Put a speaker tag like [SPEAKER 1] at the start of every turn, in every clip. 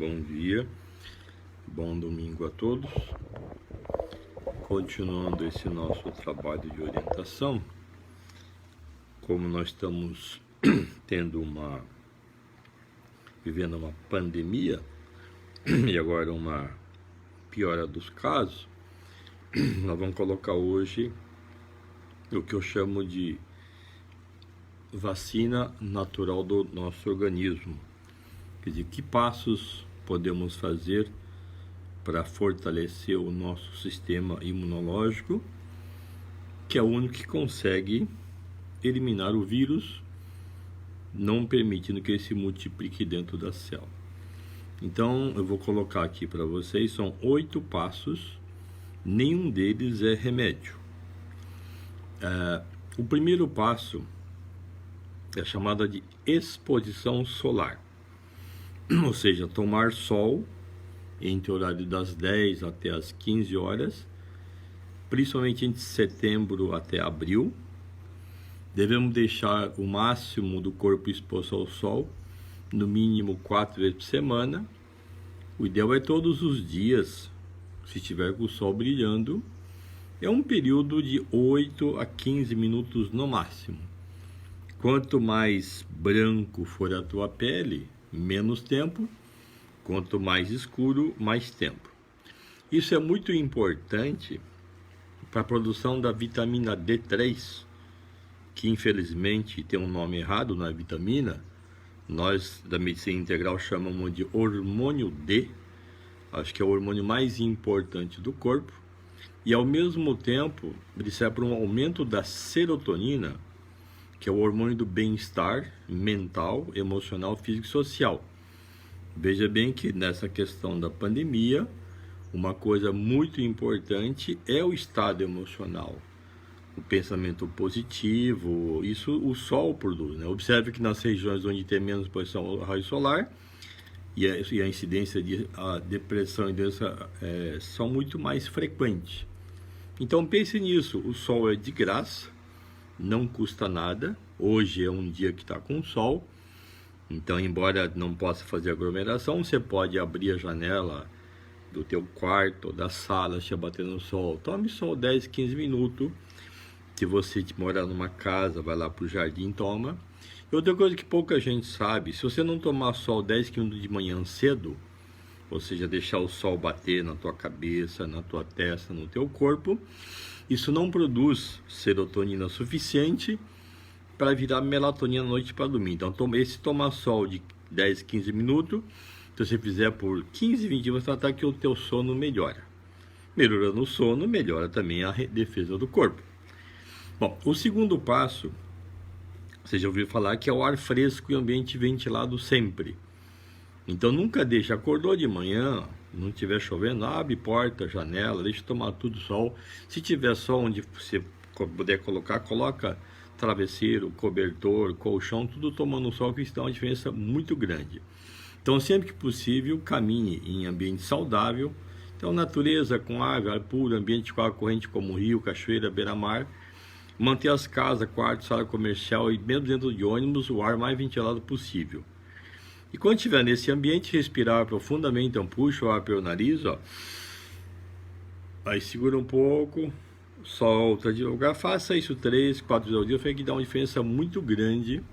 [SPEAKER 1] Bom dia, bom domingo a todos. Continuando esse nosso trabalho de orientação, como nós estamos vivendo uma pandemia e agora uma piora dos casos, nós vamos colocar hoje o que eu chamo de vacina natural do nosso organismo. Quer dizer, que passos podemos fazer para fortalecer o nosso sistema imunológico, que é o único que consegue eliminar o vírus, não permitindo que ele se multiplique dentro da célula. Então, eu vou colocar aqui para vocês, são 8 passos, nenhum deles é remédio. O primeiro passo é chamada de exposição solar, ou seja, tomar sol entre o horário das 10 até as 15 horas, principalmente entre setembro até abril. Devemos deixar o máximo do corpo exposto ao sol, no mínimo 4 vezes por semana. O ideal é todos os dias, se estiver com o sol brilhando. É um período de 8 a 15 minutos no máximo. Quanto mais branco for a tua pele, menos tempo. Quanto mais escuro, mais tempo. Isso é muito importante para a produção da vitamina D3, que infelizmente tem um nome errado na vitamina. Nós da medicina integral chamamos de hormônio D. Acho que é o hormônio mais importante do corpo. E ao mesmo tempo, ele serve para um aumento da serotonina, que é o hormônio do bem-estar mental, emocional, físico e social. Veja bem que nessa questão da pandemia, uma coisa muito importante é o estado emocional, o pensamento positivo. Isso o sol produz, né? Observe que nas regiões onde tem menos exposição ao raio solar e a incidência de depressão e doença são muito mais frequentes. Então pense nisso, o sol é de graça, não custa nada. Hoje é um dia que está com sol, então embora não possa fazer aglomeração, você pode abrir a janela do teu quarto ou da sala, deixa bater no sol, tome sol 10, 15 minutos. Se você morar numa casa, vai lá para o jardim, toma. E outra coisa que pouca gente sabe, se você não tomar sol 10, 15 minutos de manhã cedo, ou seja, deixar o sol bater na tua cabeça, na tua testa, no teu corpo, isso não produz serotonina suficiente para virar melatonina à noite para dormir. Então, esse tomar sol de 10, 15 minutos, se você fizer por 15, 20 dias, você vai tratar que o teu sono melhora. Melhorando o sono, melhora também a defesa do corpo. Bom, o segundo passo, você já ouviu falar que é o ar fresco e ambiente ventilado sempre. Então, nunca deixe, acordou de manhã, não estiver chovendo, abre porta, janela, deixa tomar tudo sol. Se tiver sol onde você puder coloca travesseiro, cobertor, colchão, tudo tomando sol, que isso dá uma diferença muito grande. Então, sempre que possível, caminhe em ambiente saudável. Então, natureza com água, ar puro, ambiente com água corrente como rio, cachoeira, beira-mar. Manter as casas, quartos, sala comercial e mesmo dentro de ônibus, o ar mais ventilado possível. E quando estiver nesse ambiente, respirar profundamente. Então, puxa o ar pelo nariz, ó. Aí segura um pouco, solta devagar. Faça isso 3, 4 vezes ao dia. Foi que dá uma diferença muito grande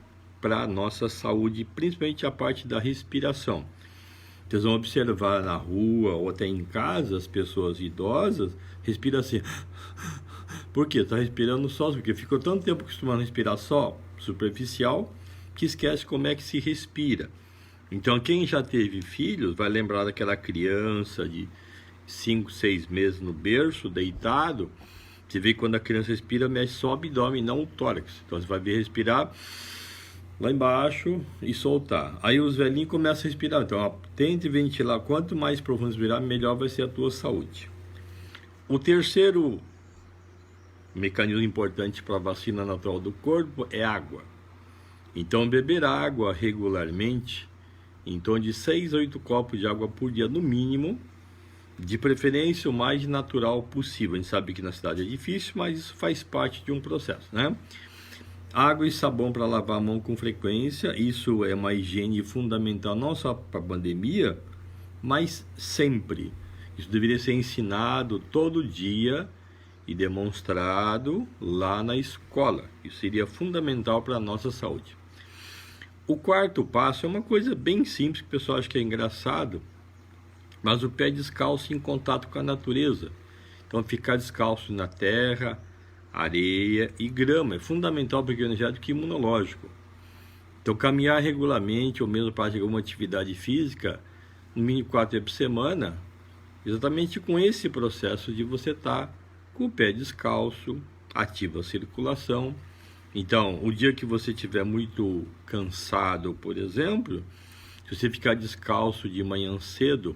[SPEAKER 1] para a nossa saúde, principalmente a parte da respiração. Vocês vão observar na rua ou até em casa, as pessoas idosas respiram assim. Por quê? Está respirando só, porque ficou tanto tempo acostumado a respirar só, superficial, que esquece como é que se respira. Então, quem já teve filhos vai lembrar daquela criança de 5, 6 meses no berço, deitado. Você vê que quando a criança respira, mexe só o abdômen, não o tórax. Então, você vai ver respirar lá embaixo e soltar. Aí os velhinhos começam a respirar. Então, tente ventilar. Quanto mais profundo respirar, melhor vai ser a tua saúde. O terceiro mecanismo importante para a vacina natural do corpo é água. Então, beber água regularmente, em torno de 6 a 8 copos de água por dia no mínimo, de preferência o mais natural possível. A gente sabe que na cidade é difícil, mas isso faz parte de um processo, né? Água e sabão para lavar a mão com frequência, isso é uma higiene fundamental não só para a pandemia, mas sempre. Isso deveria ser ensinado todo dia e demonstrado lá na escola. Isso seria fundamental para a nossa saúde. O quarto passo é uma coisa bem simples, que o pessoal acha que é engraçado, mas o pé descalço em contato com a natureza. Então, ficar descalço na terra, areia e grama é fundamental para o energético e imunológico. Então, caminhar regularmente ou mesmo praticar alguma atividade física, no mínimo 4 vezes por semana, exatamente com esse processo de você estar com o pé descalço, ativa a circulação. Então, o dia que você estiver muito cansado, por exemplo, se você ficar descalço de manhã cedo,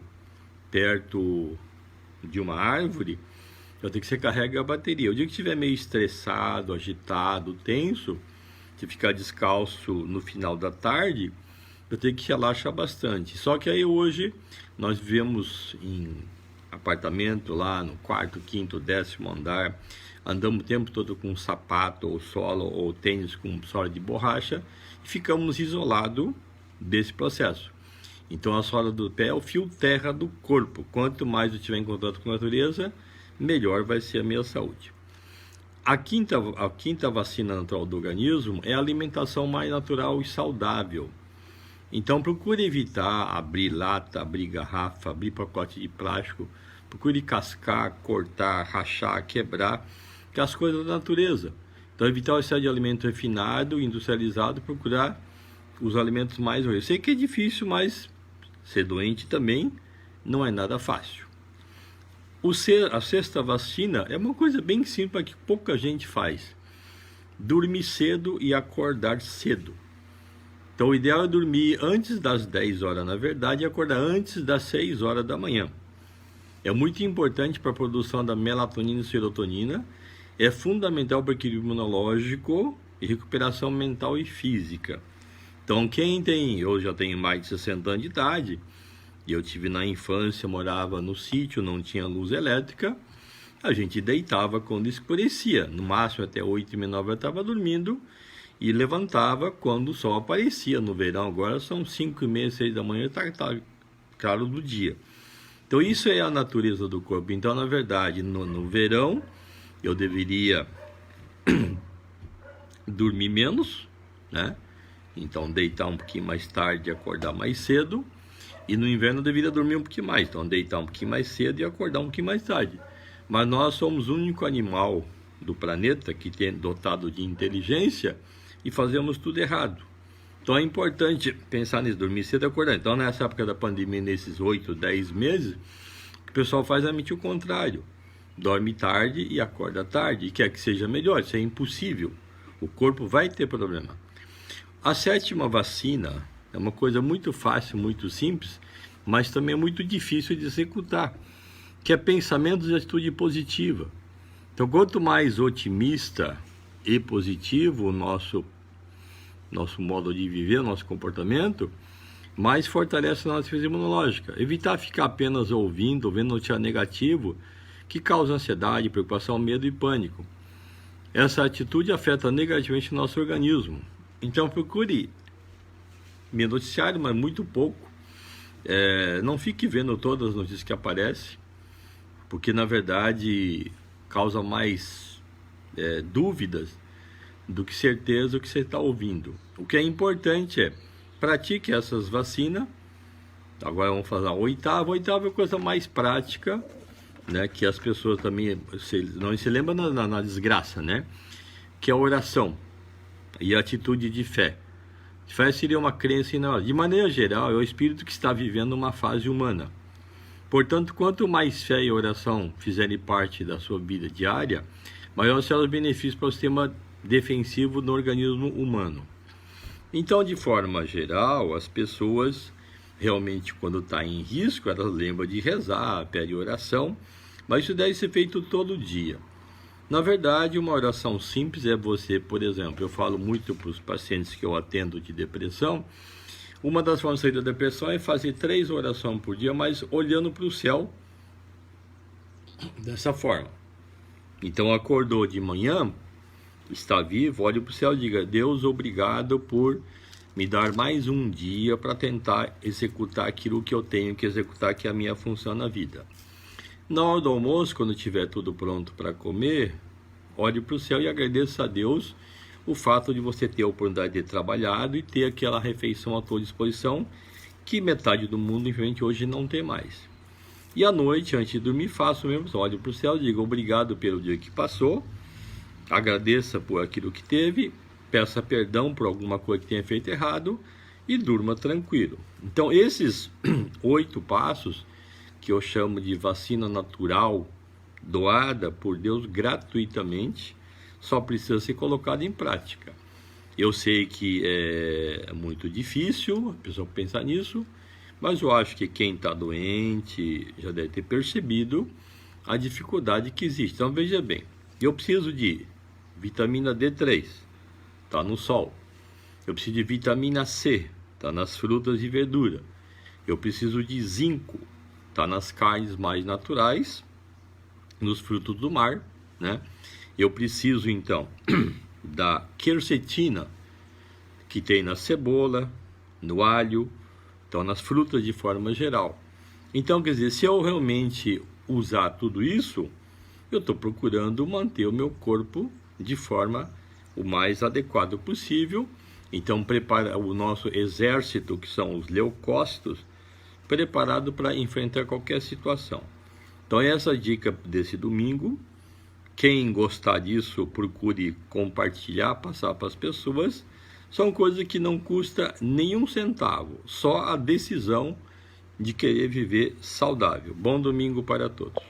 [SPEAKER 1] perto de uma árvore, vai ter que você carrega a bateria. O dia que estiver meio estressado, agitado, tenso, se ficar descalço no final da tarde, vai ter que relaxar bastante. Só que aí hoje nós vivemos em apartamento lá no 4º, 5º, 10º andar, andamos o tempo todo com sapato ou sola ou tênis com sola de borracha e ficamos isolados desse processo. Então a sola do pé é o fio terra do corpo. Quanto mais eu estiver em contato com a natureza, melhor vai ser a minha saúde. A quinta vacina natural do organismo é a alimentação mais natural e saudável. Então procure evitar abrir lata, abrir garrafa, abrir pacote de plástico. Procure cascar, cortar, rachar, quebrar, que é as coisas da natureza. Então evitar o excesso de alimento refinado, industrializado, procurar os alimentos mais... Eu sei que é difícil, mas ser doente também não é nada fácil. A sexta vacina é uma coisa bem simples que pouca gente faz. Dormir cedo e acordar cedo. Então o ideal é dormir antes das 10 horas, na verdade, e acordar antes das 6 horas da manhã. É muito importante para a produção da melatonina e serotonina. É fundamental para o equilíbrio imunológico e recuperação mental e física. Então eu já tenho mais de 60 anos de idade, e eu tive na infância, morava no sítio, não tinha luz elétrica, a gente deitava quando escurecia, no máximo até 8h30 eu estava dormindo, e levantava quando o sol aparecia. No verão agora são 5h30, 6 da manhã, está claro do dia. Então isso é a natureza do corpo. Então na verdade no verão eu deveria dormir menos, né? Então deitar um pouquinho mais tarde e acordar mais cedo. E no inverno eu deveria dormir um pouquinho mais, então deitar um pouquinho mais cedo e acordar um pouquinho mais tarde. Mas nós somos o único animal do planeta que tem dotado de inteligência e fazemos tudo errado. Então é importante pensar nisso, dormir cedo e acordar. Então nessa época da pandemia, nesses 8, 10 meses, o que o pessoal faz é realmente o contrário. Dorme tarde e acorda tarde, e quer que seja melhor, isso é impossível. O corpo vai ter problema. A sétima vacina é uma coisa muito fácil, muito simples, mas também é muito difícil de executar, que é pensamentos e atitude positiva. Então, quanto mais otimista e positivo o nosso modo de viver, nosso comportamento, mais fortalece a nossa defesa imunológica. Evitar ficar apenas ouvindo, vendo notícia negativo, que causa ansiedade, preocupação, medo e pânico. Essa atitude afeta negativamente o nosso organismo. Então procure me noticiar, mas muito pouco. Não fique vendo todas as notícias que aparecem, porque na verdade causa mais dúvidas do que certeza o que você está ouvindo. O que é importante é pratique essas vacinas. Agora vamos fazer a oitava. A oitava é a coisa mais prática, né? Que as pessoas também não se lembram na desgraça, né? Que é a oração e a atitude de fé. Fé seria uma crença inabalável. De maneira geral, é o espírito que está vivendo uma fase humana. Portanto, quanto mais fé e oração fizerem parte da sua vida diária, maior serão os benefícios para o sistema defensivo no organismo humano. Então, de forma geral, as pessoas realmente, quando está em risco, elas lembram de rezar, pedem oração, mas isso deve ser feito todo dia. Na verdade, uma oração simples é você, por exemplo, eu falo muito para os pacientes que eu atendo de depressão, uma das formas de sair da depressão é fazer 3 orações por dia, mas olhando para o céu dessa forma. Então, acordou de manhã, está vivo, olhe para o céu e diga: Deus, obrigado por me dar mais um dia para tentar executar aquilo que eu tenho que executar, que é a minha função na vida. Na hora do almoço, quando tiver tudo pronto para comer, olhe para o céu e agradeça a Deus o fato de você ter a oportunidade de ter trabalhado e ter aquela refeição à tua disposição, que metade do mundo, infelizmente, hoje não tem mais. E à noite, antes de dormir, faça o mesmo, olhe para o céu, diga obrigado pelo dia que passou, agradeça por aquilo que teve, peça perdão por alguma coisa que tenha feito errado e durma tranquilo. Então, esses 8 passos, que eu chamo de vacina natural, doada por Deus gratuitamente, só precisa ser colocado em prática. Eu sei que é muito difícil a pessoa pensar nisso, mas eu acho que quem está doente já deve ter percebido a dificuldade que existe. Então veja bem, eu preciso de vitamina D3, está no sol. Eu preciso de vitamina C, está nas frutas e verduras. Eu preciso de zinco, está nas carnes mais naturais, nos frutos do mar, né? Eu preciso então da quercetina, que tem na cebola, no alho, então nas frutas de forma geral. Então, quer dizer, se eu realmente usar tudo isso, eu estou procurando manter o meu corpo de forma o mais adequado possível. Então, prepara o nosso exército, que são os leucócitos, preparado para enfrentar qualquer situação. Então, essa dica desse domingo. Quem gostar disso, procure compartilhar, passar para as pessoas. São coisas que não custa nenhum centavo, só a decisão de querer viver saudável. Bom domingo para todos.